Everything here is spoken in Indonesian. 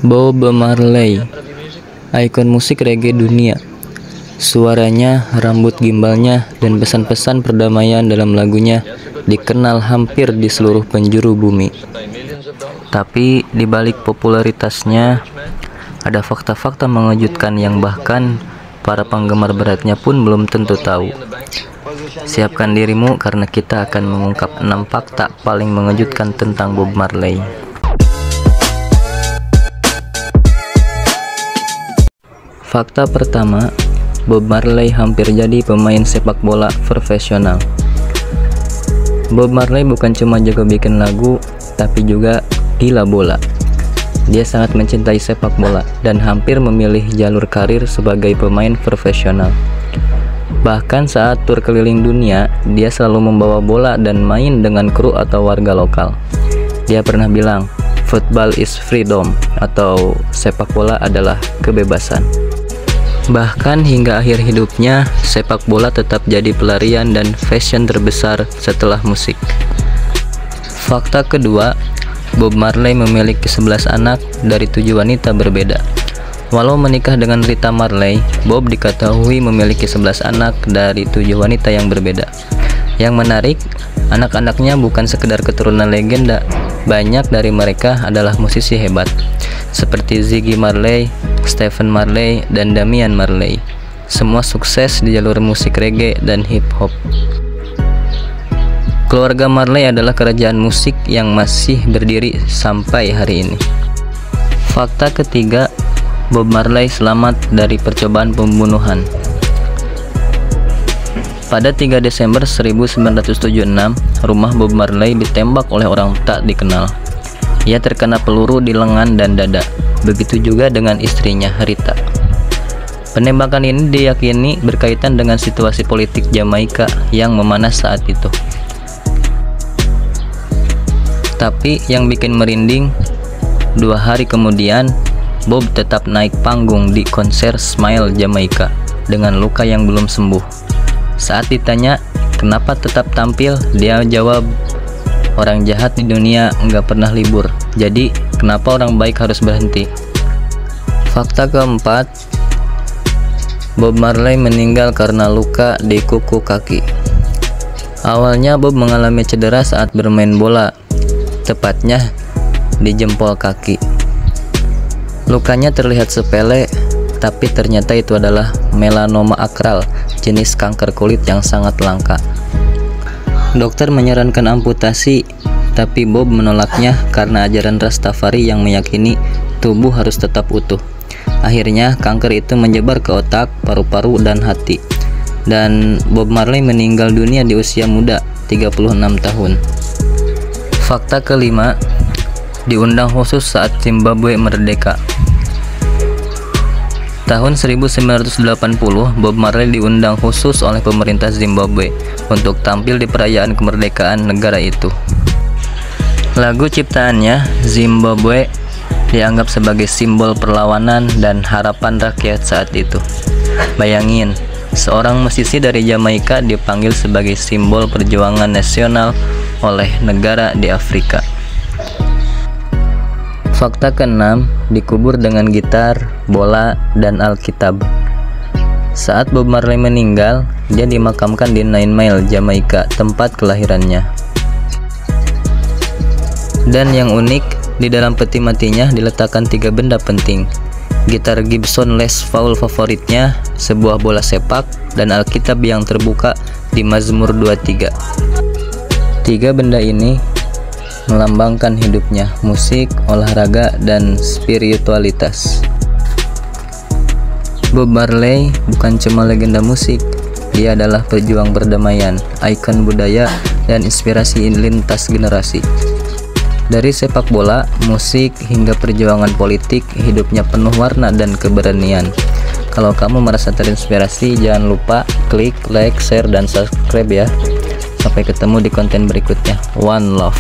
Bob Marley, ikon musik reggae dunia. Suaranya, rambut gimbalnya, dan pesan-pesan perdamaian dalam lagunya dikenal hampir di seluruh penjuru bumi. Tapi di balik popularitasnya, ada fakta-fakta mengejutkan yang bahkan para penggemar beratnya pun belum tentu tahu. Siapkan dirimu karena kita akan mengungkap 6 fakta paling mengejutkan tentang Bob Marley. Fakta pertama, Bob Marley hampir jadi pemain sepak bola profesional. Bob Marley bukan cuma jago bikin lagu, tapi juga gila bola. Dia sangat mencintai sepak bola dan hampir memilih jalur karir sebagai pemain profesional. Bahkan saat tur keliling dunia, dia selalu membawa bola dan main dengan kru atau warga lokal. Dia pernah bilang, "Football is freedom," atau sepak bola adalah kebebasan. Bahkan hingga akhir hidupnya, sepak bola tetap jadi pelarian dan fashion terbesar setelah musik. Fakta kedua, Bob Marley memiliki 11 anak dari 7 wanita berbeda. Walau menikah dengan Rita Marley, Bob diketahui memiliki 11 anak dari 7 wanita yang berbeda. Yang menarik, anak-anaknya bukan sekedar keturunan legenda, banyak dari mereka adalah musisi hebat, seperti Ziggy Marley, Stephen Marley, dan Damian Marley. Semua sukses di jalur musik reggae dan hip hop. Keluarga Marley adalah kerajaan musik yang masih berdiri sampai hari ini. Fakta ketiga, Bob Marley selamat dari percobaan pembunuhan. Pada 3 Desember 1976, rumah Bob Marley ditembak oleh orang tak dikenal. Ia terkena peluru di lengan dan dada. Begitu juga dengan istrinya, Rita. Penembakan ini diyakini berkaitan dengan situasi politik Jamaika yang memanas saat itu. Tapi yang bikin merinding, 2 hari kemudian, Bob tetap naik panggung di konser Smile Jamaika dengan luka yang belum sembuh. Saat ditanya kenapa tetap tampil, dia jawab, "Orang jahat di dunia nggak pernah libur, jadi kenapa orang baik harus berhenti?" Fakta keempat, Bob Marley meninggal karena luka di kuku kaki. Awalnya Bob mengalami cedera saat bermain bola, tepatnya di jempol kaki. Lukanya terlihat sepele, tapi ternyata itu adalah melanoma akral, jenis kanker kulit yang sangat langka. Dokter menyarankan amputasi, tapi Bob menolaknya karena ajaran Rastafari yang meyakini tubuh harus tetap utuh. Akhirnya kanker itu menyebar ke otak, paru-paru, dan hati. Dan Bob Marley meninggal dunia di usia muda, 36 tahun. Fakta kelima, diundang khusus saat Zimbabwe merdeka. Tahun 1980, Bob Marley diundang khusus oleh pemerintah Zimbabwe untuk tampil di perayaan kemerdekaan negara itu. Lagu ciptaannya, Zimbabwe, dianggap sebagai simbol perlawanan dan harapan rakyat saat itu. Bayangin, seorang musisi dari Jamaika dipanggil sebagai simbol perjuangan nasional oleh negara di Afrika. Fakta keenam, dikubur dengan gitar, bola, dan Alkitab. Saat Bob Marley meninggal, dia dimakamkan di 9 Mile, Jamaika, tempat kelahirannya. Dan yang unik, di dalam peti matinya diletakkan 3 benda penting: gitar Gibson Les Paul favoritnya, sebuah bola sepak, dan Alkitab yang terbuka di Mazmur 23. 3 benda ini melambangkan hidupnya, musik, olahraga, dan spiritualitas. Bob Marley bukan cuma legenda musik, dia adalah pejuang perdamaian, ikon budaya, dan inspirasi lintas generasi. Dari sepak bola, musik, hingga perjuangan politik, hidupnya penuh warna dan keberanian. Kalau kamu merasa terinspirasi, jangan lupa klik like, share, dan subscribe ya. Sampai ketemu di konten berikutnya. One love.